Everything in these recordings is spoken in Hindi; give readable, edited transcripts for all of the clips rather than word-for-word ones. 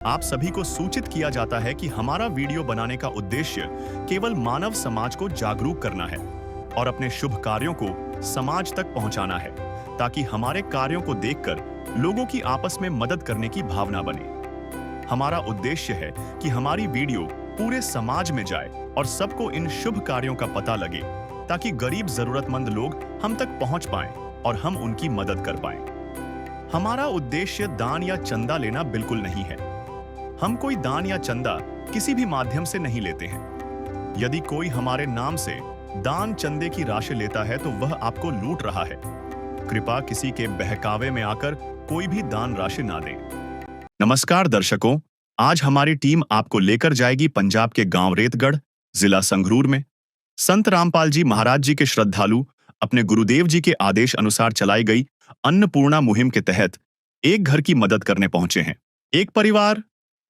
आप सभी को सूचित किया जाता है कि हमारा वीडियो बनाने का उद्देश्य केवल मानव समाज को जागरूक करना है और अपने शुभ कार्यों को समाज तक पहुंचाना है, ताकि हमारे कार्यों को देखकर लोगों की आपस में मदद करने की भावना बने। हमारा उद्देश्य है कि हमारी वीडियो पूरे समाज में जाए और सबको इन शुभ कार्यों का पता लगे, ताकि गरीब जरूरतमंद लोग हम तक पहुंच पाएं और हम उनकी मदद कर पाएं। हमारा उद्देश्य दान या चंदा लेना बिल्कुल नहीं है। हम कोई दान या चंदा किसी भी माध्यम से नहीं लेते हैं। यदि कोई हमारे नाम से दान चंदे की राशि लेता है तो वह आपको लूट रहा है। कृपया किसी के बहकावे में आकर कोई भी दान राशि ना दें। नमस्कार दर्शकों, आज हमारी टीम आपको लेकर जाएगी पंजाब के गांव रेतगढ़, जिला संगरूर में। संत रामपाल जी महाराज जी के श्रद्धालु अपने गुरुदेव जी के आदेश अनुसार चलाई गई अन्नपूर्णा मुहिम के तहत एक घर की मदद करने पहुंचे हैं। एक परिवार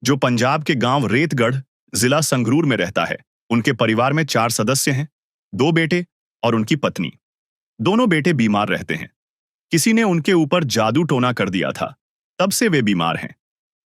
जो पंजाब के गांव रेतगढ़, जिला संगरूर में रहता है। उनके परिवार में 4 सदस्य हैं, 2 बेटे और उनकी पत्नी। दोनों बेटे बीमार रहते हैं। किसी ने उनके ऊपर जादू टोना कर दिया था, तब से वे बीमार हैं।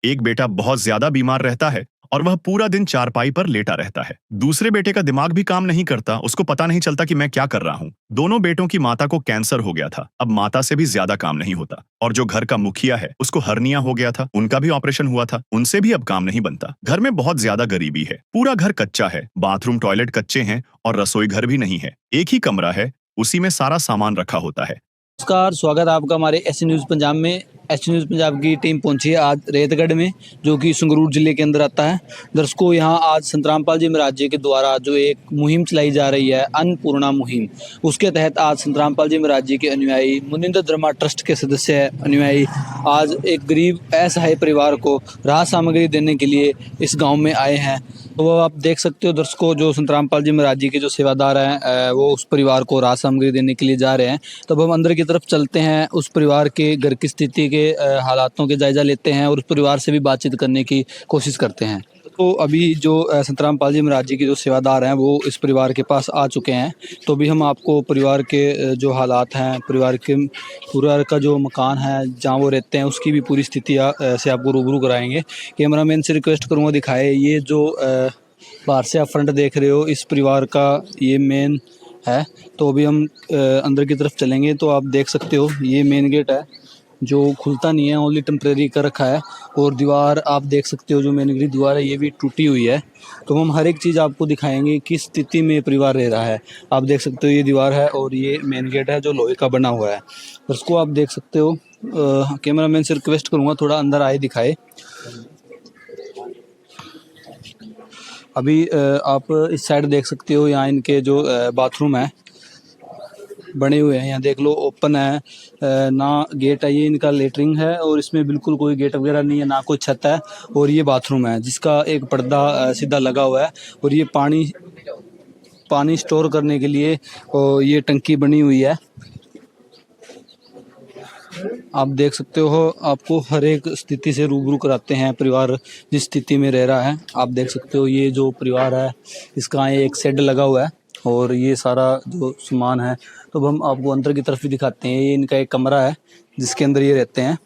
एक बेटा बहुत ज्यादा बीमार रहता है और वह पूरा दिन चारपाई पर लेटा रहता है। दूसरे बेटे का दिमाग भी काम नहीं करता, उसको पता नहीं चलता कि मैं क्या कर रहा हूँ। दोनों बेटों की माता को कैंसर हो गया था, अब माता से भी ज्यादा काम नहीं होता। और जो घर का मुखिया है उसको हर्निया हो गया था, उनका भी ऑपरेशन हुआ था, उनसे भी अब काम नहीं बनता। घर में बहुत ज्यादा गरीबी है, पूरा घर कच्चा है, बाथरूम टॉयलेट कच्चे हैं और रसोई घर भी नहीं है। एक ही कमरा है, उसी में सारा सामान रखा होता है। नमस्कार, स्वागत है आपका हमारे एससी न्यूज़ पंजाब में। एससी न्यूज़ पंजाब की टीम पहुंची है आज रेतगढ़ में, जो कि संगरूर जिले के अंदर आता है। दर्शकों, यहां आज संत रामपाल जी महाराज जी के द्वारा जो एक मुहिम चलाई जा रही है, अन्नपूर्णा मुहिम, उसके तहत आज संत रामपाल जी महाराज जी के अनुयायी, मुनिंद्र धर्मा ट्रस्ट के सदस्य अनुयायी आज एक गरीब असहाय परिवार को राहत सामग्री देने के लिए इस गाँव में आए हैं। तो वो आप देख सकते हो दर्शकों, जो संत रामपाल जी महाराज जी के जो सेवादार हैं वो उस परिवार को राहत सामग्री देने के लिए जा रहे हैं। तब हम अंदर की तरफ चलते हैं, उस परिवार के घर की स्थिति के हालातों के जायजा लेते हैं और उस परिवार से भी बातचीत करने की कोशिश करते हैं। तो अभी जो संत रामपाल जी महाराज जी के जो सेवादार हैं वो इस परिवार के पास आ चुके हैं। तो अभी हम आपको परिवार के जो हालात हैं, परिवार का जो मकान है जहाँ वो रहते हैं, उसकी भी पूरी स्थिति से आपको रूबरू कराएंगे। कैमरामैन से रिक्वेस्ट करूँगा दिखाए, ये जो बाहर से आप फ्रंट देख रहे हो, इस परिवार का ये मेन है। तो अभी हम अंदर की तरफ चलेंगे तो आप देख सकते हो ये मेन गेट है जो खुलता नहीं है, ओनली टेम्परेरी कर रखा है। और दीवार आप देख सकते हो, जो मेन गेट दीवार है ये भी टूटी हुई है। तो हम हर एक चीज़ आपको दिखाएंगे किस स्थिति में परिवार रह रहा है। आप देख सकते हो ये दीवार है और ये मेन गेट है जो लोहे का बना हुआ है। उसको आप देख सकते हो। कैमरामैन से रिक्वेस्ट करूँगा थोड़ा अंदर आए दिखाए। अभी आप इस साइड देख सकते हो, यहाँ इनके जो बाथरूम है बने हुए हैं, यहाँ देख लो ओपन है, ना गेट है। ये इनका लेटरिंग है और इसमें बिल्कुल कोई गेट वगैरह नहीं है, ना कोई छत है। और ये बाथरूम है जिसका एक पर्दा सीधा लगा हुआ है। और ये पानी स्टोर करने के लिए और ये टंकी बनी हुई है। आप देख सकते हो, आपको हर एक स्थिति से रूबरू कराते हैं परिवार जिस स्थिति में रह रहा है। आप देख सकते हो ये जो परिवार है इसका एक शेड लगा हुआ है और ये सारा जो सामान है। तो हम आपको अंदर की तरफ भी दिखाते हैं। ये इनका एक कमरा है जिसके अंदर ये रहते हैं।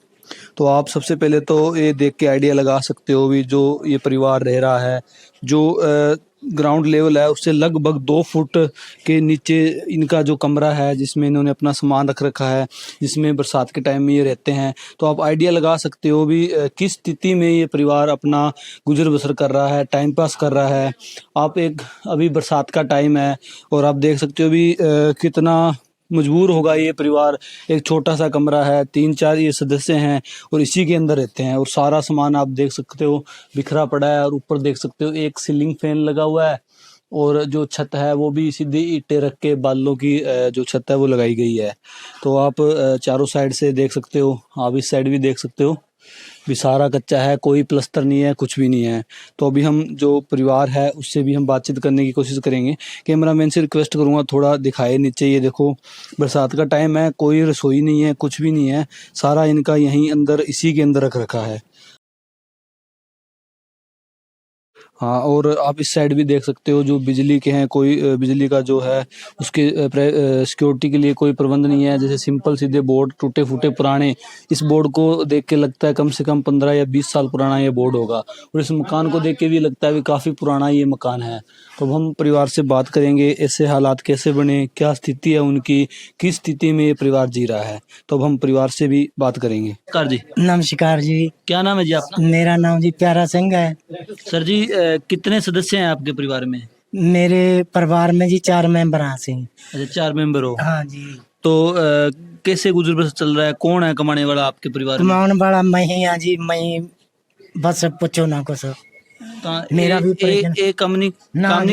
तो आप सबसे पहले तो ये देख के आइडिया लगा सकते हो भी जो ये परिवार रह रहा है, जो ग्राउंड लेवल है उससे लगभग 2 फुट के नीचे इनका जो कमरा है, जिसमें इन्होंने अपना सामान रख रखा है, जिसमें बरसात के टाइम में ये रहते हैं। तो आप आइडिया लगा सकते हो भी किस स्थिति में ये परिवार अपना गुजर बसर कर रहा है, टाइम पास कर रहा है। अभी बरसात का टाइम है और आप देख सकते हो भी कितना मजबूर होगा ये परिवार। एक छोटा सा कमरा है, 3-4 ये सदस्य हैं और इसी के अंदर रहते हैं। और सारा सामान आप देख सकते हो बिखरा पड़ा है। और ऊपर देख सकते हो एक सीलिंग फैन लगा हुआ है और जो छत है वो भी सीधी ईंटें रख के बालों की जो छत है वो लगाई गई है। तो आप चारों साइड से देख सकते हो, आप इस साइड भी देख सकते हो भी सारा कच्चा है, कोई प्लस्तर नहीं है, कुछ भी नहीं है। तो अभी हम जो परिवार है उससे भी हम बातचीत करने की कोशिश करेंगे। कैमरामैन से रिक्वेस्ट करूंगा थोड़ा दिखाए नीचे। ये देखो बरसात का टाइम है, कोई रसोई नहीं है, कुछ भी नहीं है, सारा इनका यहीं अंदर इसी के अंदर रख रखा है। हाँ, और आप इस साइड भी देख सकते हो जो बिजली के हैं, कोई बिजली का जो है उसके सिक्योरिटी के लिए कोई प्रबंध नहीं है। जैसे सिंपल सीधे बोर्ड टूटे फूटे पुराने, इस बोर्ड को देख के लगता है कम से कम 15 या 20 साल पुराना ये बोर्ड होगा, और इस मकान को देख के भी लगता है भी काफ़ी पुराना ये मकान है। तो अब हम परिवार से बात करेंगे, ऐसे हालात कैसे बने, क्या स्थिति है उनकी, किस स्थिति में ये परिवार जी रहा है। तो अब हम परिवार से भी बात करेंगे। कार जी, नमस्कार जी। क्या नाम है जी आपका? मेरा नाम जी प्यारा सिंह है। सर जी, कितने सदस्य हैं आपके परिवार में? मेरे परिवार में जी 4 मेंबर हैं सी। अच्छा, 4 मेंबर हो। हाँ जी। तो कैसे गुजर बसर चल रहा है? कौन है कमाने वाला आपके परिवार में? कमाने वाला मैं ही हाँ जी, मैं ही। बस पूछो ना कुछ। मेरा भी ऑपरेशन काम नहीं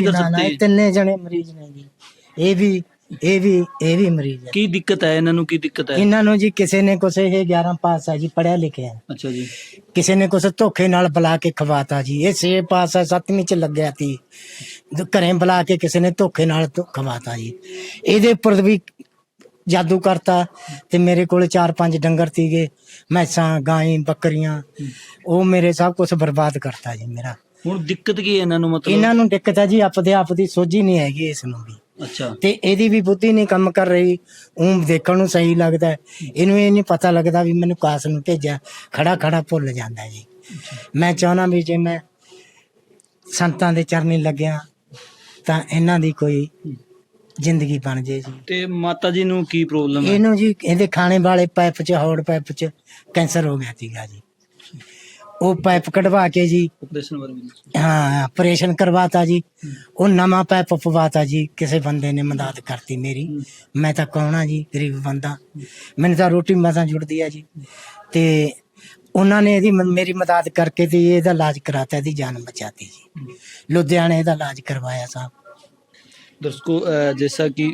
कर सकते? तिन्ने जने मरीज ने जी। ਇਹ ਵੀ ਮਰੀਜ਼ ਹੈ। ਕੀ ਦਿੱਕਤ ਹੈ ਇਹਨਾਂ ਨੂੰ? ਕੀ ਦਿੱਕਤ ਹੈ ਇਹਨਾਂ ਨੂੰ ਜੀ? ਕਿਸੇ ਨੇ ਕੁਛ ਇਹ 11 ਪਾਸ ਹੈ ਜੀ, ਪੜਿਆ ਲਿਖਿਆ ਹੈ। ਅੱਛਾ ਜੀ। ਕਿਸੇ ਨੇ ਕੁਛ ਧੋਖੇ ਨਾਲ ਬੁਲਾ ਕੇ ਖਵਾਤਾ ਜੀ। ਇਹ 6 ਪਾਸ ਹੈ, 7ਵੀਂ ਚ ਲੱਗਿਆ ਸੀ। ਘਰੇ ਬੁਲਾ ਕੇ ਕਿਸੇ ਨੇ ਧੋਖੇ ਨਾਲ ਖਵਾਤਾ ਜੀ। ਇਹਦੇ ਉੱਪਰ ਵੀ ਜਾਦੂ ਕਰਤਾ। ਤੇ ਮੇਰੇ ਕੋਲ 4-5 ਡੰਗਰ ਸੀਗੇ, ਮੈਸਾਂ, ਗਾਈਂ, ਬੱਕਰੀਆਂ, ਉਹ ਮੇਰੇ ਸਭ ਕੁਝ ਬਰਬਾਦ ਕਰਤਾ ਜੀ ਮੇਰਾ। ਹੁਣ ਦਿੱਕਤ ਕੀ ਹੈ ਇਹਨਾਂ ਨੂੰ? ਮਤਲਬ ਇਹਨਾਂ ਨੂੰ ਦਿੱਕਤ ਹੈ ਜੀ ਆਪਦੇ ਆਪ ਦੀ ਸੋਝੀ ਨਹੀਂ ਹੈਗੀ ਇਸ ਨੂੰ ਵੀ। ਅੱਛਾ। ਤੇ ਇਹਦੀ ਵੀ ਬੁੱਧੀ ਨਹੀਂ ਕੰਮ ਕਰ ਰਹੀ। ਉਹ ਦੇਖਣ ਨੂੰ ਸਹੀ ਲੱਗਦਾ ਹੈ, ਇਹਨੂੰ ਇਹ ਨਹੀਂ ਪਤਾ ਲੱਗਦਾ ਵੀ ਮੈਨੂੰ ਕਾਸ ਨੂੰ ਭੇਜਿਆ। ਖੜਾ ਖੜਾ ਭੁੱਲ ਜਾਂਦਾ ਜੀ। ਮੈਂ ਚਾਹੁੰਦਾ ਵੀ ਜੇ ਮੈਂ ਸੰਤਾਂ ਦੇ ਚਰਨੀ ਲੱਗਿਆ ਤਾਂ ਇਹਨਾਂ ਦੀ ਕੋਈ ਜ਼ਿੰਦਗੀ ਬਣ ਜੇ ਜੀ। ਤੇ ਮਾਤਾ ਜੀ ਨੂੰ ਕੀ ਪ੍ਰੋਬਲਮ ਹੈ? ਇਹਨੂੰ ਜੀ ਇਹਦੇ ਖਾਣੇ ਵਾਲੇ ਪਾਈਪ 'ਚ, ਹੌੜ ਪਾਈਪ 'ਚ ਕੈਂਸਰ ਹੋ ਗਿਆ ਸੀਗਾ ਜੀ। ਉਹ ਪਾਈਪ ਕਢਵਾ ਕੇ ਜੀ, ਆਪਰੇਸ਼ਨ ਵਾਲੀ? ਹਾਂ, ਆਪਰੇਸ਼ਨ ਕਰਵਾਤਾ ਜੀ। ਉਹ ਨਵਾਂ ਪਾਈਪ ਪਵਾਤਾ ਜੀ। ਕਿਸੇ ਬੰਦੇ ਨੇ ਮਦਦ ਕਰਤੀ ਮੇਰੀ। ਮੈਂ ਤਾਂ ਕੌਣਾ ਜੀ, ਗਰੀਬ ਬੰਦਾ, ਮੈਨੂੰ ਤਾਂ ਰੋਟੀ ਮਸਾਂ ਜੁੜਦੀ ਆ ਜੀ। ਤੇ ਉਹਨਾਂ ਨੇ ਇਹਦੀ ਮੇਰੀ ਮਦਦ ਕਰਕੇ ਤੇ ਇਹਦਾ ਇਲਾਜ ਕਰਾਤਾ, ਇਹਦੀ ਜਾਨ ਬਚਾਤੀ ਜੀ। ਲੁਧਿਆਣੇ ਇਹਦਾ ਇਲਾਜ ਕਰਵਾਇਆ ਸਾਹਿਬ। दर्शकों, जैसा कि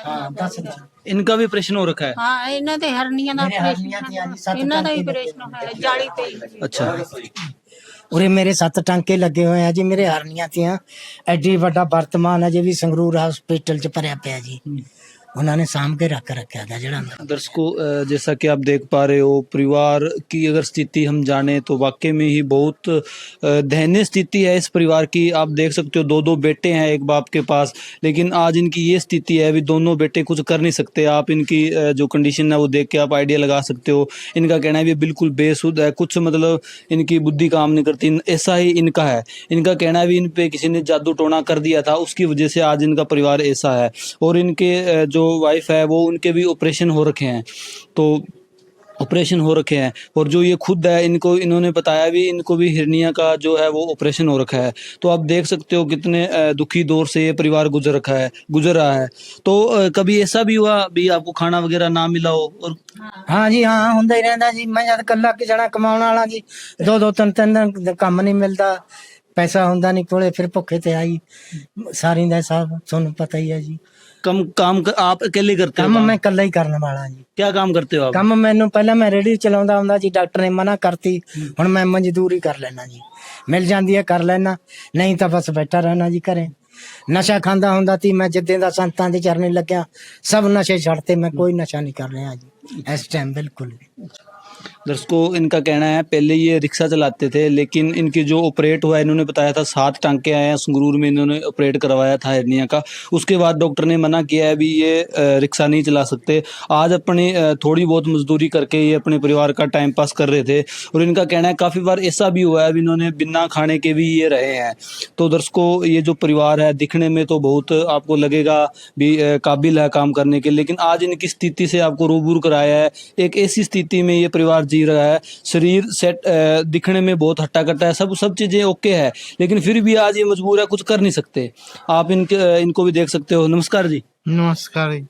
ਹਾਂ ਦੱਸ ਦੇ। इनका भी ऑपरेशन हो रखा है? ਹਾਂ ਇਹਨਾਂ ਦੇ ਹਰਨੀਆਂ ਦਾ ਮੇਰੇ ਹਰਨੀਆਂ ਦੀਆਂ ਜੀ 7 ਇਹਨਾਂ ਦਾ ਟਾਂਕੇ ਆਪਰੇਸ਼ਨ ਹੋਇਆ ਜਾਲੀ ਤੇ। अच्छा। ਉਰੇ ਮੇਰੇ 7 ਟਾਂਕੇ ਲੱਗੇ ਹੋਏ ਆ ਜੀ ਮੇਰੇ ਹਰਨੀਆਂ ਦੀਆਂ। ਐਡੀ ਵੱਡਾ ਵਰਤਮਾਨ ਅਜੇ ਵੀ ਸੰਗਰੂਰ ਹਸਪੀਟਲ 'ਚ ਭਰਿਆ ਪਿਆ ਜੀ। ਉਹਨਾਂ ਨੇ ਸਾਂਭ ਕੇ ਰੱਖ ਰੱਖਿਆ था ਜਿਹੜਾ अंदर। दर्शकों, जैसा कि आप देख पा रहे हो, परिवार की अगर स्थिति हम जाने तो वाकई में ही बहुत दयनीय स्थिति है इस परिवार की। आप देख सकते हो 2-2 बेटे हैं एक बाप के पास, लेकिन आज इनकी ये स्थिति है भी दोनों बेटे कुछ कर नहीं सकते। आप इनकी जो कंडीशन है वो देख के आप आइडिया लगा सकते हो। इनका कहना है ये बिल्कुल बेसुध है, कुछ मतलब इनकी बुद्धि काम नहीं करती, ऐसा ही इनका है। इनका कहना है भी इन पे किसी ने जादू टोना कर दिया था, उसकी वजह से आज इनका परिवार ऐसा है। और इनके जो वाइफ है वो उनके भी ऑपरेशन हो रखे हैं, तो ऑपरेशन हो रखे हैं। और जो ये खुद है, इनको इन्होंने बताया भी इनको भी हिरनिया का जो है वो ऑपरेशन हो रखा है। तो आप देख सकते हो कितने दुखी दौर से ये परिवार गुजर रहा है। तो कभी ऐसा भी हुआ भी आपको खाना वगैरह ना मिला हो? और ਹਾਂ ਜੀ, ਹਾਂ, ਹੁੰਦਾ ਹੀ ਰਹਿੰਦਾ ਜੀ। ਮੈਂ ਜਦ ਇਕੱਲਾ ਕਿ ਜਣਾ ਕਮਾਉਣ ਵਾਲਾ ਜੀ, 2-2 3-3 ਦਿਨ ਕੰਮ ਨਹੀਂ ਮਿਲਦਾ, ਪੈਸਾ ਹੁੰਦਾ ਨਹੀਂ ਕੋਲੇ, ਫਿਰ ਭੁੱਖੇ ਤੇ ਆਈ ਸਾਰੀ ਦਾ ਹਿਸਾਬ ਤੁਹਾਨੂੰ ਪਤਾ ਹੀ ਹੈ ਜੀ। आप अकेले करते हो ਕੰਮ काम? ਮੈਂ ਇਕੱਲਾ ਹੀ ਕਰਨ ਵਾਲਾ ਜੀ। क्या काम करते हो आप? ਕੰਮ ਮੈਨੂੰ ਪਹਿਲਾਂ ਮੈਂ ਰੇਹੜੀ ਚਲਾਉਂਦਾ ਹੁੰਦਾ ਜੀ, ਡਾਕਟਰ ਨੇ ਮਨਾ ਕਰਤੀ। ਹੁਣ ਮੈਂ ਮਜ਼ਦੂਰੀ ਕਰ ਲੈਣਾ ਜੀ, ਮਿਲ ਜਾਂਦੀ ਹੈ ਕਰ ਲੈਣਾ, ਨਹੀਂ ਤਾਂ ਬਸ ਬੈਠਾ ਰਹਿਣਾ ਜੀ ਘਰੇ। ਨਸ਼ਾ ਖਾਂਦਾ ਹੁੰਦਾ ਸੀ ਮੈਂ, ਜਿੱਦਾਂ ਦਾ ਸੰਤਾਂ ਦੇ ਚਰਨੇ ਲੱਗਿਆ ਸਭ ਨਸ਼ੇ ਛੱਡਤੇ। मैं कोई नशा नहीं कर रहा जी इस टाइम, बिल्कुल भी। दर्शकों, इनका कहना है पहले ये रिक्शा चलाते थे, लेकिन इनकी जो ऑपरेट हुआ है, इन्होंने बताया था 7 टांके आए हैं संगरूर में, इन्होंने ऑपरेट करवाया था हर्निया का। उसके बाद डॉक्टर ने मना किया है भी ये रिक्शा नहीं चला सकते। आज अपनी थोड़ी बहुत मजदूरी करके ये अपने परिवार का टाइम पास कर रहे थे। और इनका कहना है काफ़ी बार ऐसा भी हुआ है भी इन्होंने बिना खाने के भी ये रहे हैं। तो दर्शकों, ये जो परिवार है दिखने में तो बहुत आपको लगेगा भी काबिल है काम करने के, लेकिन आज इनकी स्थिति से आपको रूबरू कराया है। एक ऐसी स्थिति में ये परिवार जी रहा है, शरीर सेट दिखने में बहुत हट्टा कट्टा है, सब चीज़ें ओके है, लेकिन फिर भी आज ये मजबूर है, कुछ कर नहीं सकते। आप इनको भी देख सकते हो। नमस्कार जी, नमस्कार जी।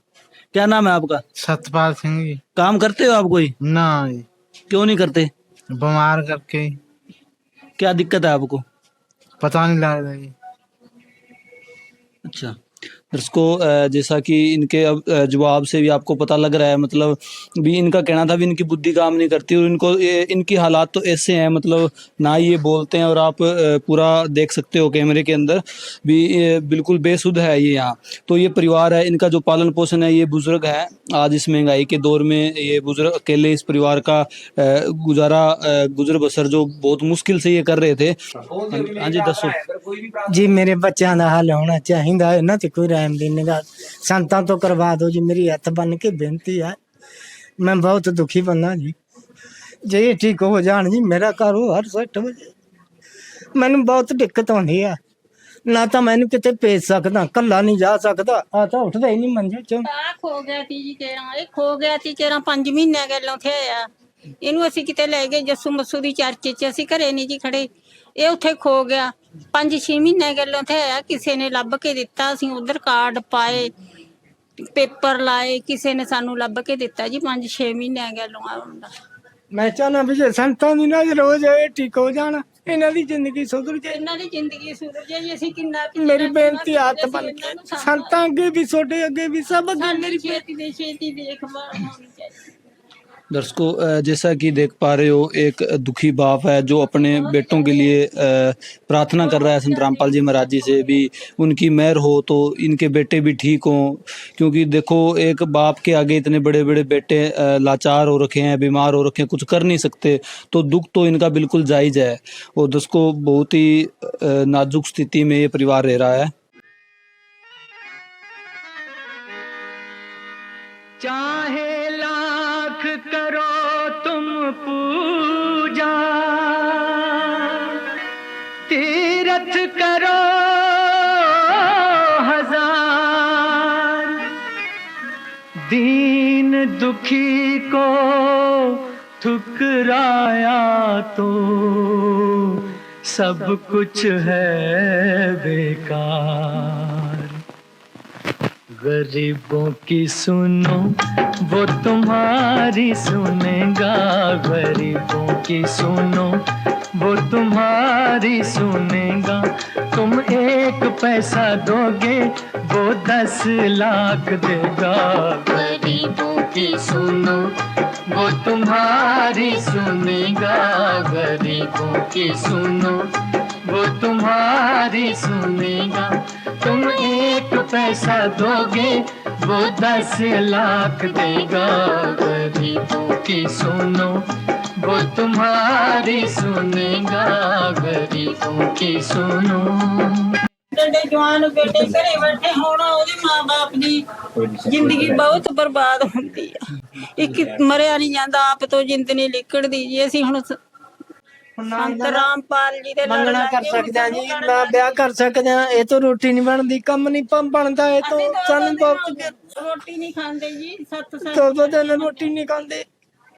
क्या नाम है आपका? सतपाल सिंह जी। काम करते हो आप कोई? ना जी, क्यों नहीं करते? बीमार करके क्या दिक्कत है आपको? पता नहीं लग रहा जी। अच्छा, दर्शकों जैसा कि इनके अब जवाब से भी आपको पता लग रहा है, मतलब भी इनका कहना था भी इनकी बुद्धि काम नहीं करती और इनको इनकी हालात तो ऐसे हैं, मतलब ना ये बोलते हैं और आप पूरा देख सकते हो कैमरे के अंदर भी, ये बिल्कुल बेसुध है ये यहाँ। तो ये परिवार है, इनका जो पालन पोषण है, ये बुजुर्ग है। आज इस महंगाई के दौर में ये बुजुर्ग अकेले इस परिवार का गुजर बसर जो बहुत मुश्किल से ये कर रहे थे। हाँ जी, दसो जी मेरे बच्चों का हल होना चाहिए, इन्हों ते कोई रहम दी निगाह संतां तो करवा दो जी, मेरी हथ बन के बेनती है। मैं बहुत दुखी बंदा जी, जे ये ठीक हो जान जी मेरा घर हो हर सेट हो जाए। मैनू बहुत दिक्कत होनी है, ना तो मैनू किते भेज सकदा, कल्ला नहीं जा सकदा, आ तो उठदा ही नहीं मंजे चों। ਆ ਖੋ ਗਿਆ ਸੀ ਜੀ ਕੇਰਾਂ, ਇਹ ਖੋ ਗਿਆ ਸੀ ਕੇਰਾਂ 5 ਮਹੀਨੇ ਗੱਲੋਂ ਥੇ ਆ। ਇਹਨੂੰ ਅਸੀਂ ਕਿਤੇ ਲੈ ਗਏ ਜੱਸੂ ਮੱਸੂ ਦੀ ਚਰਚ ਚ, ਅਸੀਂ ਘਰੇ ਨਹੀਂ ਜੀ ਖੜੇ, ਇਹ ਉੱਥੇ ਖੋ ਗਿਆ। 5-6 ਮਹੀਨੇ ਗੱਲੋਂ ਥੇ ਆ, ਕਿਸੇ ਨੇ ਲੱਭ ਕੇ ਦਿੱਤਾ, ਅਸੀਂ ਉਧਰ ਕਾਰਡ ਪਾਏ, ਪੇਪਰ ਲਾਏ, ਕਿਸੇ ਨੇ ਸਾਨੂੰ ਲੱਭ ਕੇ ਦਿੱਤਾ ਜੀ 5-6 ਮਹੀਨੇ ਗੱਲੋਂ ਆ ਮੁੰਡਾ। मैं चाहना भी जे संतां दी नजर हो जाए, ठीक हो जाना, इन्हां दी जिंदगी सुधर जाए। ਇਹਨਾਂ ਦੀ ਜ਼ਿੰਦਗੀ ਸੁਧਰ ਜਾਏ ਜੀ, ਅਸੀਂ ਕਿੰਨਾ मेरी बेनती हाथ बन के संतां अगे भी छोटे अगे भी सब अगे ਮੇਰੀ मेरी ਛੇਤੀ ਦੇ ਛੇਤੀ ਦੇਖभाल ਹੋਣੀ ਚਾਹੀਦੀ। दर्शकों जैसा कि देख पा रहे हो, एक दुखी बाप है जो अपने बेटों के लिए प्रार्थना कर रहा है संत रामपाल जी महाराज जी से भी उनकी मेहर हो तो इनके बेटे भी ठीक हों, क्योंकि देखो एक बाप के आगे इतने बड़े बड़े बेटे लाचार हो रखे हैं, बीमार हो रखे हैं, कुछ कर नहीं सकते, तो दुख तो इनका बिल्कुल जायज़ है। और दर्शकों बहुत ही नाजुक स्थिति में ये परिवार रह रहा है। चाहे लाख करो तुम पूजा, तीरथ करो हजार, दीन दुखी को ठुकराया तो सब कुछ है बेकार। गरीबों की सुनो वो तुम्हारी सुनेगा, गरीबों की सुनो वो तुम्हारी सुनेगा। तुम 1 पैसा दोगे वो 10 लाख देगा। गरीबों की सुनो वो तुम्हारी सुनेगा, गरीबों की सुनो वो तुम्हारी सुनेगा। तुम 1 पैसा दोगे वो 10 लाख देगा। गरीबों की सुनो वो तुम्हारी सुनेगा, गरीबों की सुनो। ਜਿਹੜੇ ਜਵਾਨ ਬੇਟੇ ਘਰੇ ਬੈਠੇ ਹੋਣ, ਉਹਦੇ ਮਾਂ-ਬਾਪ ਦੀ ਜ਼ਿੰਦਗੀ ਬਹੁਤ ਬਰਬਾਦ ਹੁੰਦੀ ਆ। ਇੱਕ ਮਰਿਆ ਨਹੀਂ ਜਾਂਦਾ, ਆਪ ਤੋਂ ਜ਼ਿੰਦ ਨਹੀਂ ਨਿਕਲਦੀ ਜੀ। ਅਸੀਂ ਹੁਣ ਸੰਤ ਰਾਮਪਾਲ ਜੀ ਦੇ ਲੜ ਮੰਗਣਾ ਕਰ ਲਾਂਗੇ, ਸਕਦੇ ਆ ਜੀ, ਨਾ ਵਿਆਹ ਕਰ ਸਕਦੇ ਆ, ਇਹ ਤੋਂ ਰੋਟੀ ਨਹੀਂ ਬਣਦੀ, ਕੰਮ ਨਹੀਂ ਬਣਦਾ, ਇਹ ਤੋਂ ਸਾਨੂੰ ਬਹੁਤ ਰੋਟੀ ਨਹੀਂ ਖਾਂਦੇ ਜੀ। 7 ਦੋ ਦਿਨ ਰੋਟੀ ਨਹੀਂ ਖਾਂਦੇ,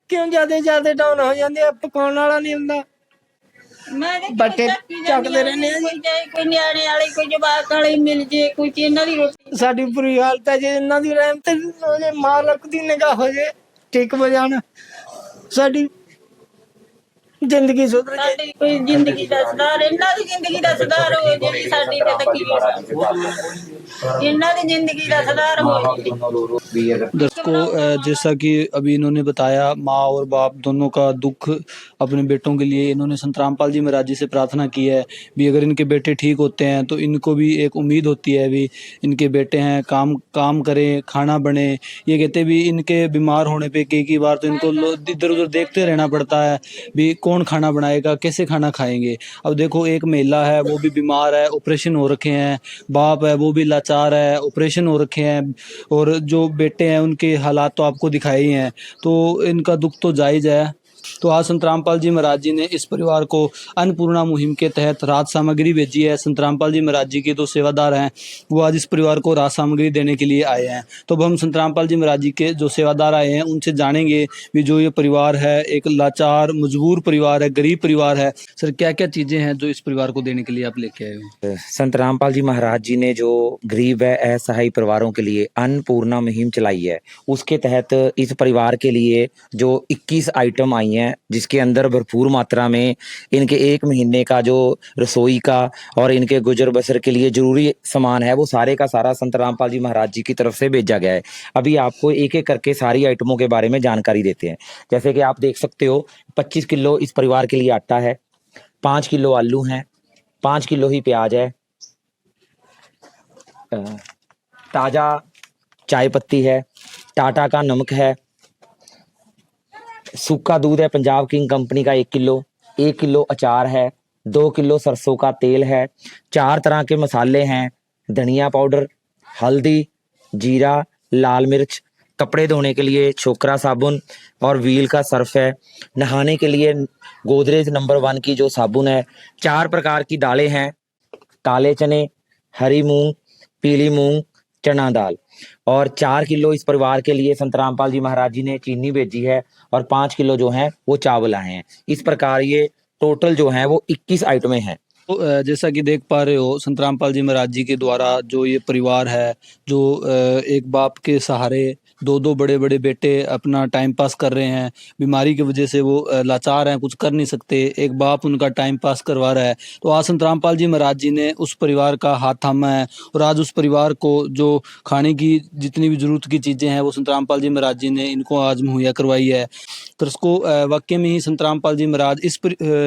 ਕਿਉਂ ਜਿਆਦਾ ਡਾਊਨ ਹੋ ਜਾਂਦੇ ਆ, ਪਕਾਉਣ ਵਾਲਾ ਨਹੀਂ ਹੁੰਦਾ। ਮੈਂ ਬੱਟੇ ਚੱਕਦੇ ਰਹਿੰਦੇ ਆ ਜੀ। ਕੋਈ ਨਿਆਣੇ ਵਾਲੀ, ਕੋਈ ਜਵਾਕ ਵਾਲੀ ਮਿਲ ਜੇ, ਕੋਈ ਇਹਨਾਂ ਦੀ ਰੋਟੀ। ਸਾਡੀ ਬੁਰੀ ਹਾਲਤ ਹੈ, ਜੇ ਇਹਨਾਂ ਦੀ ਰਹਿਮਤ ਹੋ ਜੇ, ਮਾਲਕ ਦੀ ਨਿਗਾਹ ਹੋ ਜੇ, ਠੀਕ ਹੋ ਜਾਣ, ਸਾਡੀ ਜ਼ਿੰਦਗੀ ਸੁਧਰ ਜਾਏ। ਸਾਡੀ ਕੋਈ ਜ਼ਿੰਦਗੀ ਦਾ ਸੁਧਾਰ, ਇਹਨਾਂ ਦੀ ਜ਼ਿੰਦਗੀ ਦਾ ਸੁਧਾਰ ਹੋ ਜੇ, ਸਾਡੀ ਤੇ ਤਾਂ ਕੀ ਇਹਨਾਂ ਦੀ ਜ਼ਿੰਦਗੀ ਦਾ ਸੁਧਾਰ ਹੋ ਜੇ। दर्शकों जैसा कि अभी इन्होंने बताया, माँ और बाप दोनों का दुख अपने बेटों के लिए इन्होंने संत रामपाल जी महाराज जी से प्रार्थना की है भी अगर इनके बेटे ठीक होते हैं तो इनको भी एक उम्मीद होती है भी इनके बेटे हैं, काम करें, खाना बने। ये कहते भी इनके बीमार होने पे कई बार तो इनको इधर उधर देखते रहना पड़ता है भी कौन खाना बनाएगा, कैसे खाना खाएंगे। अब देखो एक महिला है वो भी बीमार है, ऑपरेशन हो रखे हैं, बाप है वो भी लाचार है, ऑपरेशन हो रखे हैं, और जो बेटे हैं उनके हालात तो आपको दिखाए ही हैं, तो इनका दुख तो जायज़ है। तो आज संत रामपाल जी महाराज जी ने इस परिवार को अन्नपूर्णा मुहिम के तहत राहत सामग्री भेजी है। संत रामपाल जी महाराज जी के जो सेवादार हैं वो आज इस परिवार को राहत सामग्री देने के लिए आए हैं। तो अब हम संत रामपाल जी महाराज जी के जो सेवादार आए हैं उनसे जानेंगे भी जो ये परिवार है एक लाचार मजबूर परिवार है, गरीब परिवार है। सर क्या क्या चीज़ें हैं जो इस परिवार को देने के लिए आप लेके आए हो? संत रामपाल जी महाराज जी ने जो गरीब व असहाय परिवारों के लिए अन्नपूर्णा मुहिम चलाई है, उसके तहत इस परिवार के लिए जो 21 आइटम आई हैं हैं, जिसके अंदर भरपूर मात्रा में इनके 1 महीने का जो रसोई का और इनके गुजर बसर के लिए जरूरी सामान है वो सारे का सारा संत रामपाल जी महाराज जी की तरफ से भेजा गया है। अभी आपको एक एक करके सारी आइटमों के बारे में जानकारी देते हैं। जैसे कि आप देख सकते हो 25 किलो इस परिवार के लिए आटा है, 5 किलो आलू हैं, 5 किलो ही प्याज है, ताजा चाय पत्ती है, टाटा का नमक है, सूखा दूध है पंजाब किंग कंपनी का 1 किलो, 1 किलो अचार है, 2 किलो सरसों का तेल है, 4 तरह के मसाले हैं, धनिया पाउडर, हल्दी, जीरा, लाल मिर्च, कपड़े धोने के लिए छोकरा साबुन और व्हील का सर्फ है, नहाने के लिए गोदरेज नंबर 1 की जो साबुन है, 4 प्रकार की दालें हैं, काले चने, हरी मूंग, पीली मूंग, चना दाल, और 4 किलो इस परिवार के लिए संत रामपाल जी महाराज जी ने चीनी भेजी है और 5 किलो जो हैं वो चावल आए हैं। इस प्रकार ये टोटल जो है वो 21 आइटमें हैं। तो जैसा कि देख पा रहे हो संत रामपाल जी महाराज जी के द्वारा जो ये परिवार है, जो एक बाप के सहारे दो बड़े बड़े बेटे अपना टाइम पास कर रहे हैं, बीमारी की वजह से वो लाचार हैं, कुछ कर नहीं सकते, एक बाप उनका टाइम पास करवा रहा है। तो आज संत रामपाल जी महाराज जी ने उस परिवार का हाथ थामा है और आज उस परिवार को जो खाने की जितनी भी जरूरत की चीज़ें हैं वो संत रामपाल जी महाराज जी ने इनको आज मुहैया करवाई है। तो इसको वाकई में ही संत रामपाल जी महाराज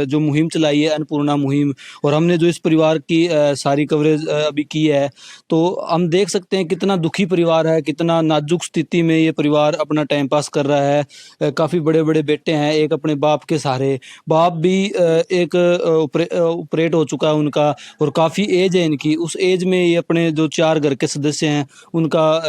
जो मुहिम चलाई है अन्नपूर्णा मुहिम, और हमने जो इस परिवार की सारी कवरेज अभी की है, तो हम देख सकते हैं कितना दुखी परिवार है, कितना नाजुक स्थिति में ये परिवार अपना टाइम पास कर रहा है। काफ़ी बड़े बड़े बेटे हैं, एक अपने बाप के सहारे, बाप भी एक ऑपरेट हो चुका है उनका और काफ़ी एज है इनकी, उस एज में ये अपने जो 4 घर के सदस्य हैं उनका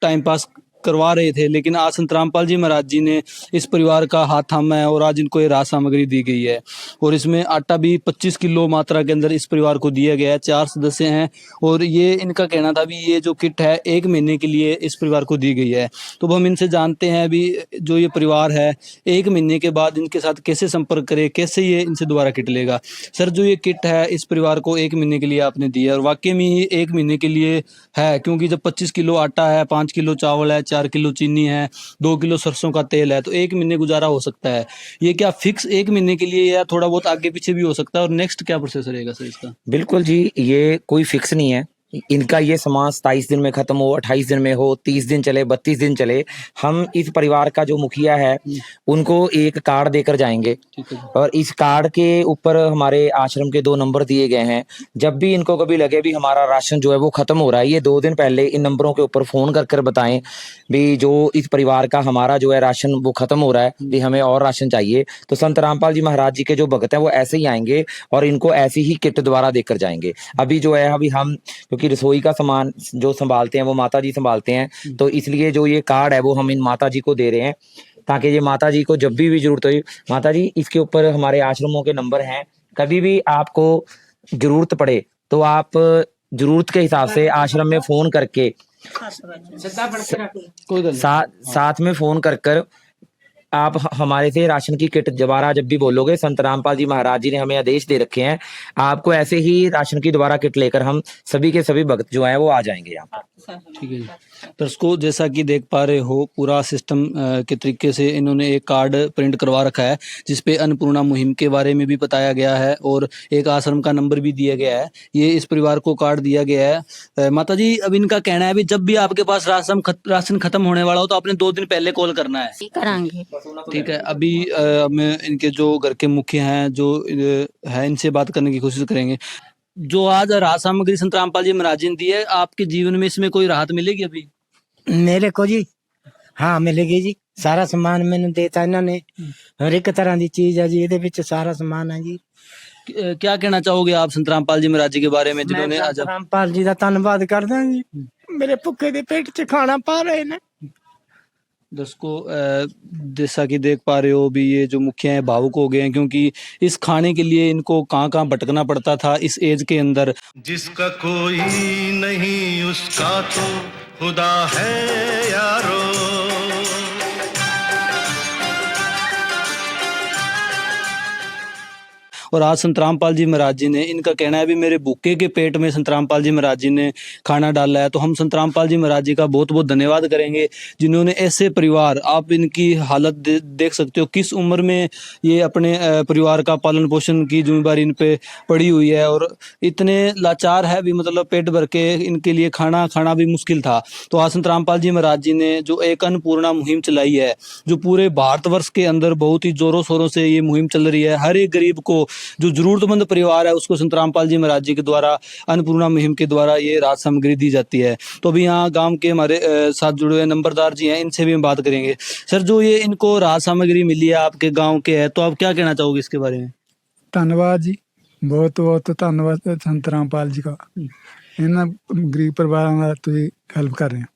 टाइम पास करवा रहे थे। लेकिन आज संत रामपाल जी महाराज जी ने इस परिवार का हाथ थामा है और आज इनको ये राहत सामग्री दी गई है और इसमें आटा भी 25 किलो मात्रा के अंदर इस परिवार को दिया गया है। 4 सदस्य हैं और ये इनका कहना था भी ये जो किट है 1 महीने के लिए इस परिवार को दी गई है। तो अब हम इनसे जानते हैं अभी जो ये परिवार है 1 महीने के बाद इनके साथ कैसे संपर्क करे, कैसे ये इनसे दोबारा किट लेगा। सर, जो ये किट है इस परिवार को 1 महीने के लिए आपने दी है और वाकई में ये 1 महीने के लिए है, क्योंकि जब 25 किलो आटा है, 5 किलो चावल है, 4 किलो चीनी है, 2 किलो सरसों का तेल है, तो 1 महीने गुजारा हो सकता है। ये क्या फिक्स 1 महीने के लिए या थोड़ा बहुत आगे पीछे भी हो सकता है, और नेक्स्ट क्या प्रोसेस रहेगा सर इसका? बिल्कुल जी, ये कोई फिक्स नहीं है। इनका ये समाज 27 दिन में खत्म हो, 28 दिन में हो, 30 दिन चले, 32 दिन चले, हम इस परिवार का जो मुखिया है उनको एक कार्ड देकर जाएंगे और इस कार्ड के ऊपर हमारे आश्रम के 2 नंबर दिए गए हैं। जब भी इनको कभी लगे भी हमारा राशन जो है वो खत्म हो रहा है, ये 2 दिन पहले इन नंबरों के ऊपर फोन कर बताएं भी जो इस परिवार का हमारा जो है राशन वो खत्म हो रहा है, भी हमें और राशन चाहिए। तो संत रामपाल जी महाराज जी के जो भगत हैं वो ऐसे ही आएंगे और इनको ऐसी ही किट द्वारा देकर जाएंगे। अभी जो है अभी हम कि रसोई का सामान जो संभालते हैं वो माता जी संभालते हैं, तो इसलिए जो ये कार्ड है वो हम इन माता जी को दे रहे हैं ताकि ये माता जी को जब भी जरूरत हो, माता जी इसके ऊपर हमारे आश्रमों के नंबर हैं, कभी भी आपको जरूरत पड़े तो आप जरूरत के हिसाब से आश्रम में फोन करके साथ में फोन कर आप हमारे से राशन की किट दोबारा जब भी बोलोगे, संत रामपाल जी महाराज जी ने हमें आदेश दे रखे हैं, आपको ऐसे ही राशन की दोबारा किट लेकर हम सभी के सभी भक्त जो हैं वो आ जाएंगे यहाँ पर। ठीक है जी। दर्शकों, जैसा कि देख पा रहे हो पूरा सिस्टम के तरीके से इन्होंने एक कार्ड प्रिंट करवा रखा है जिसपे अन्नपूर्णा मुहिम के बारे में भी बताया गया है और एक आश्रम का नंबर भी दिया गया है। ये इस परिवार को कार्ड दिया गया है। माता जी, अब इनका कहना है भी जब भी आपके पास राशन खत्म होने वाला हो तो आपने 2 दिन पहले कॉल करना है। करांगे। ठीक है, अभी मैं इनके जो घर के मुखिय हैं जो है इनसे बात करने की कोशिश करेंगे। जो आज राहत सामग्री संत रामपाल जी महाराज जी ने दी है, आपके जीवन में इसमें कोई राहत मिलेगी अभी? मेरे को जी हाँ मिलेगी जी, सारा समान मैंने देता इन्होंने, हर एक तरह की चीज है जी, ये सारा समान है जी। क्या कहना चाहोगे आप संत रामपाल जी महाराज जी के बारे में जिन्होंने आज? रामपाल जी का धन्यवाद करदा जी, मेरे भुखे दे पेट च खाना पा रहे ने। दर्शकों, जैसा कि देख पा रहे हो भी ये जो मुखिया हैं भावुक हो गए हैं, क्योंकि इस खाने के लिए इनको कहाँ भटकना पड़ता था इस एज के अंदर। जिसका कोई नहीं उसका तो खुदा है यारो। और आज संतराम पाल जी महाराज जी ने, इनका कहना है भी मेरे भूखे के पेट में संतराम पाल जी महाराज जी ने खाना डाला है। तो हम संतराम पाल जी महाराज जी का बहुत बहुत धन्यवाद करेंगे जिन्होंने ऐसे परिवार, आप इनकी हालत देख सकते हो किस उम्र में ये अपने परिवार का पालन पोषण की जिम्मेदारी इन पे पड़ी हुई है और इतने लाचार है भी, मतलब पेट भर के इनके लिए खाना खाना भी मुश्किल था। तो आज संतराम पाल जी महाराज जी ने जो एक अन्नपूर्णा मुहिम चलाई है, जो पूरे भारतवर्ष के अंदर बहुत ही जोरों शोरों से ये मुहिम चल रही है, हर एक गरीब को, जो जरूरतमंद परिवार है उसको संतराम पाल जी महाराज जी के द्वारा अन्नपूर्णा मुहिम के द्वारा ये राहत सामग्री दी जाती है। तो अभी यहाँ गांव के हमारे साथ जुड़े हुए नंबरदार जी हैं, इनसे भी हम बात करेंगे। सर, जो ये इनको राहत सामग्री मिली है आपके गाँव के है, तो आप क्या कहना चाहोगे इसके बारे में? धन्यवाद जी, बहुत बहुत धन्यवाद संतराम पाल जी का, इन्हें गरीब परिवारों का तुझे हेल्प कर रहे हैं।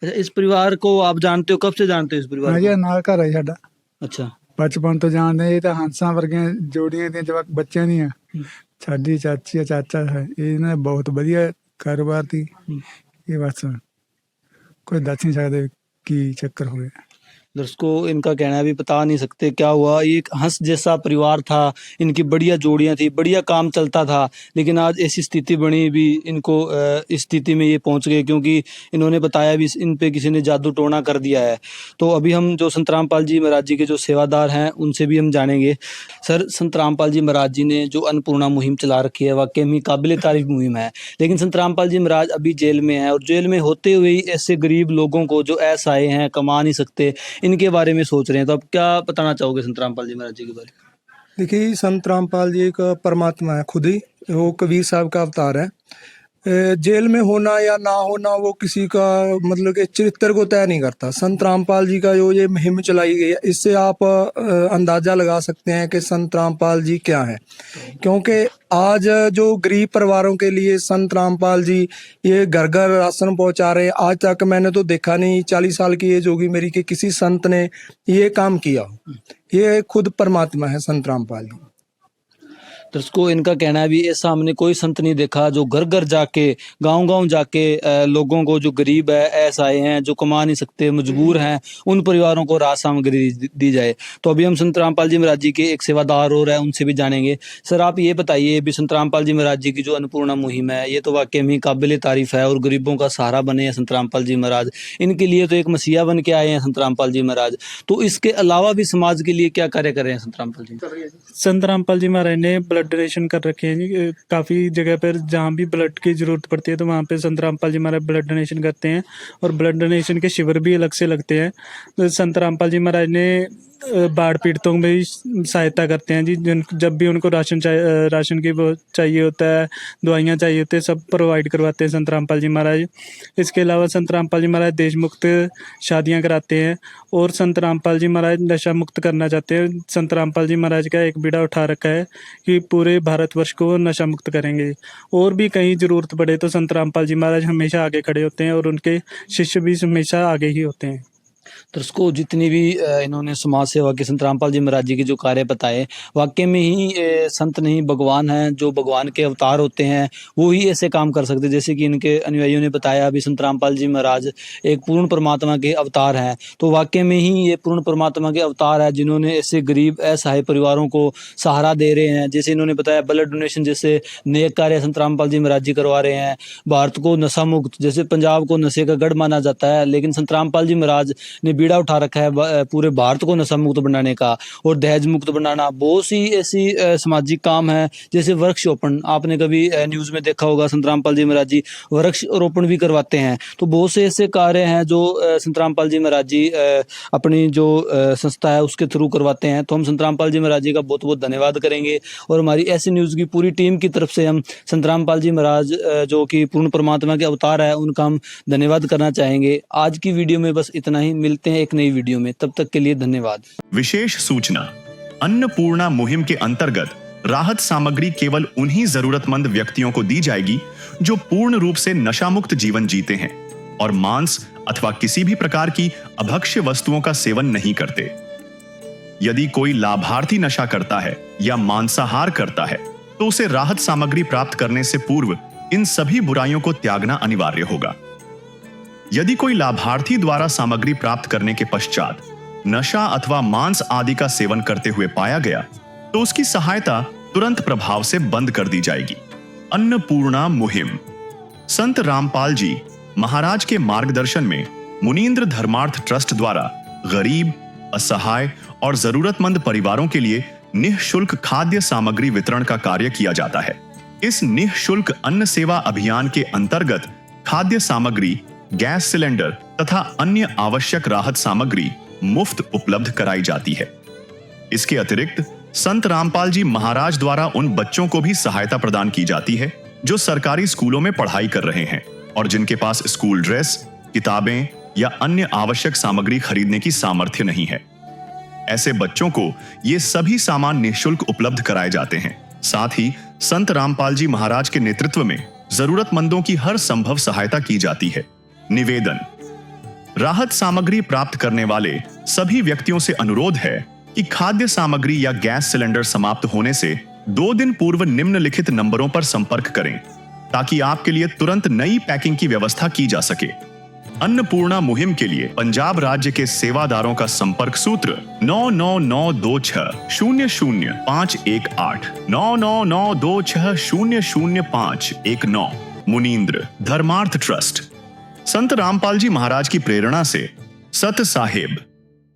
अच्छा, इस परिवार को आप जानते हो, कब से जानते हो इस परिवार ये को? नाल घर है साडा, अच्छा, बचपन तो जानते हैं। ये तो हंसा वर्गियां जोड़ियां दी जवाक बच्चे नहीं है, साडी चाची चाचा है, इन्हें बहुत बढ़िया कारोबार थी। ये बस कोई दस नहीं सकते की चक्कर हो गया। दर्शकों, इनका कहना है भी पता नहीं सकते क्या हुआ, ये एक हंस जैसा परिवार था, इनकी बढ़िया जोड़ियां थी, बढ़िया काम चलता था, लेकिन आज ऐसी स्थिति बनी भी इनको इस स्थिति में ये पहुंच गए क्योंकि इन्होंने बताया भी इन पे किसी ने जादू टोना कर दिया है। तो अभी हम जो संतराम पाल जी महाराज जी के जो सेवादार हैं उनसे भी हम जानेंगे। सर, संतराम पाल जी महाराज जी ने जो अन्नपूर्णा मुहिम चला रखी है वाकई में काबिल तारीफ मुहिम है, लेकिन संतराम पाल जी महाराज अभी जेल में है और जेल में होते हुए ही ऐसे गरीब लोगों को जो असहाय हैं, कमा नहीं सकते, इनके बारे में सोच रहे हैं। तो आप क्या बताना चाहोगे संतराम पाल जी महाराज जी के बारे में? देखिए, संतराम पाल जी एक परमात्मा है, खुद ही वो कबीर साहब का अवतार है। जेल में होना या ना होना वो किसी का मतलब कि चरित्र को तय नहीं करता। संतराम पाल जी का जो ये मुहिम चलाई गई है, इससे आप अंदाजा लगा सकते हैं कि संतराम पाल जी क्या है, क्योंकि आज जो गरीब परिवारों के लिए संतराम पाल जी ये घर घर राशन पहुंचा रहे हैं। आज तक मैंने तो देखा नहीं, 40 साल की एज होगी मेरी, कि किसी संत ने ये काम किया। ये खुद परमात्मा है संतराम पाल जी। दर्शकों, इनका कहना है भी ऐसा हमने कोई संत नहीं देखा जो घर घर जाके, गांव गांव जाके लोगों को, जो गरीब है, असहाय हैं, जो कमा नहीं सकते, मजबूर हैं, उन परिवारों को राहत सामग्री दी जाए। तो अभी हम संतराम पाल जी महाराज जी के एक सेवादार और है, उनसे भी जानेंगे। सर, आप ये बताइए भी संतराम पाल जी महाराज जी की जो अन्नपूर्णा मुहिम है, ये तो वाकई में काबिल तारीफ है और गरीबों का सहारा बने हैं संतराम पाल जी महाराज। इनके लिए तो एक मसीहा बन के आए हैं संतराम पाल जी महाराज। तो इसके अलावा भी समाज के लिए क्या कार्य कर रहे हैं संतराम पाल जी? संतराम पाल जी महाराज ने ब्लड डोनेशन कर रखे हैं जी। काफ़ी जगह पर जहाँ भी ब्लड की ज़रूरत पड़ती है तो वहाँ पे संतराम पाल जी महाराज ब्लड डोनेशन करते हैं और ब्लड डोनेशन के शिविर भी अलग से लगते हैं। तो संतराम पाल जी महाराज ने बाढ़ पीड़ितों में भी सहायता करते हैं जी। जब भी उनको राशन की वो चाहिए होता है, दवाइयाँ चाहिए होती है, सब प्रोवाइड करवाते हैं संतराम पाल जी महाराज। इसके अलावा संतराम पाल जी महाराज देश मुक्त शादियाँ कराते हैं और संतराम पाल जी महाराज नशा मुक्त करना चाहते हैं। संतराम पाल जी महाराज का एक बीड़ा उठा रखा है कि पूरे भारतवर्ष को नशा मुक्त करेंगे। और भी कहीं ज़रूरत पड़े तो संतराम पाल जी महाराज हमेशा आगे खड़े होते हैं और उनके शिष्य भी हमेशा आगे ही होते हैं। दर्शकों, जितनी भी इन्होंने समाज सेवा के संतराम पाल जी महाराज जी के जो कार्य बताए, वाकई में ही संत नहीं भगवान हैं, जो भगवान के अवतार होते हैं वो ही ऐसे काम कर सकते। जैसे कि इनके अनुयायियों ने बताया, अभी संतराम पाल जी महाराज एक पूर्ण परमात्मा के अवतार हैं। तो वाकई में ही ये पूर्ण परमात्मा के अवतार है जिन्होंने ऐसे गरीब असहाय परिवारों को सहारा दे रहे हैं। जैसे इन्होंने बताया, ब्लड डोनेशन जैसे नेक कार्य संतराम पाल जी महाराज जी करवा रहे हैं। भारत को नशा मुक्त, जैसे पंजाब को नशे का गढ़ माना जाता है, लेकिन संतराम पाल जी महाराज ने बीड़ा उठा रखा है पूरे भारत को नशा मुक्त बनाने का और दहेज मुक्त बनाना। बहुत सी ऐसी सामाजिक काम है, जैसे वृक्ष रोपण, आपने कभी न्यूज़ में देखा होगा, संतराम पाल जी महाराज जी वृक्ष रोपण भी करवाते हैं। तो बहुत से ऐसे कार्य हैं जो संतराम पाल जी महाराज जी अपनी जो संस्था है उसके थ्रू करवाते हैं। तो हम संतराम पाल जी महाराज जी का बहुत बहुत धन्यवाद करेंगे और हमारी ऐसी न्यूज़ की पूरी टीम की तरफ से हम संतराम पाल जी महाराज जो कि पूर्ण परमात्मा के अवतार है, उनका हम धन्यवाद करना चाहेंगे। आज की वीडियो में बस इतना ही, मिलते हैं एक नई वीडियो में, तब तक के लिए धन्यवाद। विशेष सूचना, अन्नपूर्णा मुहिम के अंतर्गत राहत सामग्री केवल उन्हीं जरूरतमंद व्यक्तियों को दी जाएगी जो पूर्ण रूप से नशा मुक्त जीवन जीते हैं और मांस अथवा किसी भी प्रकार की अभक्ष्य वस्तुओं का सेवन नहीं करते। यदि कोई लाभार्थी नशा करता है या मांसाहार करता है तो उसे राहत सामग्री प्राप्त करने से पूर्व इन सभी बुराइयों को त्यागना अनिवार्य होगा। यदि कोई लाभार्थी द्वारा सामग्री प्राप्त करने के पश्चात नशा अथवा मांस आदि का सेवन करते हुए पाया गया तो उसकी सहायता तुरंत प्रभाव से बंद कर दी जाएगी। अन्नपूर्णा मुहिम। संत रामपाल जी महाराज के मार्गदर्शन में मुनींद्र धर्मार्थ ट्रस्ट द्वारा गरीब, असहाय और जरूरतमंद परिवारों के लिए निःशुल्क खाद्य सामग्री वितरण का कार्य किया जाता है। इस निःशुल्क अन्न सेवा अभियान के अंतर्गत खाद्य सामग्री, गैस सिलेंडर तथा अन्य आवश्यक राहत सामग्री मुफ्त उपलब्ध कराई जाती है। इसके अतिरिक्त संत रामपाल जी महाराज द्वारा उन बच्चों को भी सहायता प्रदान की जाती है जो सरकारी स्कूलों में पढ़ाई कर रहे हैं और जिनके पास स्कूल ड्रेस, किताबें या अन्य आवश्यक सामग्री खरीदने की सामर्थ्य नहीं है। ऐसे बच्चों को ये सभी सामान निःशुल्क उपलब्ध कराए जाते हैं। साथ ही संत रामपाल जी महाराज के नेतृत्व में जरूरतमंदों की हर संभव सहायता की जाती है। निवेदन। राहत सामग्री प्राप्त करने वाले सभी व्यक्तियों से अनुरोध है कि खाद्य सामग्री या गैस सिलेंडर समाप्त होने से 2 दिन पूर्व निम्नलिखित नंबरों पर संपर्क करें ताकि आपके लिए तुरंत नई पैकिंग की व्यवस्था की जा सके। अन्नपूर्णा मुहिम के लिए पंजाब राज्य के सेवादारों का संपर्क सूत्र 9992600518 9992600519। मुनींद्र धर्मार्थ ट्रस्ट। संत रामपाल जी महाराज की प्रेरणा से सत साहेब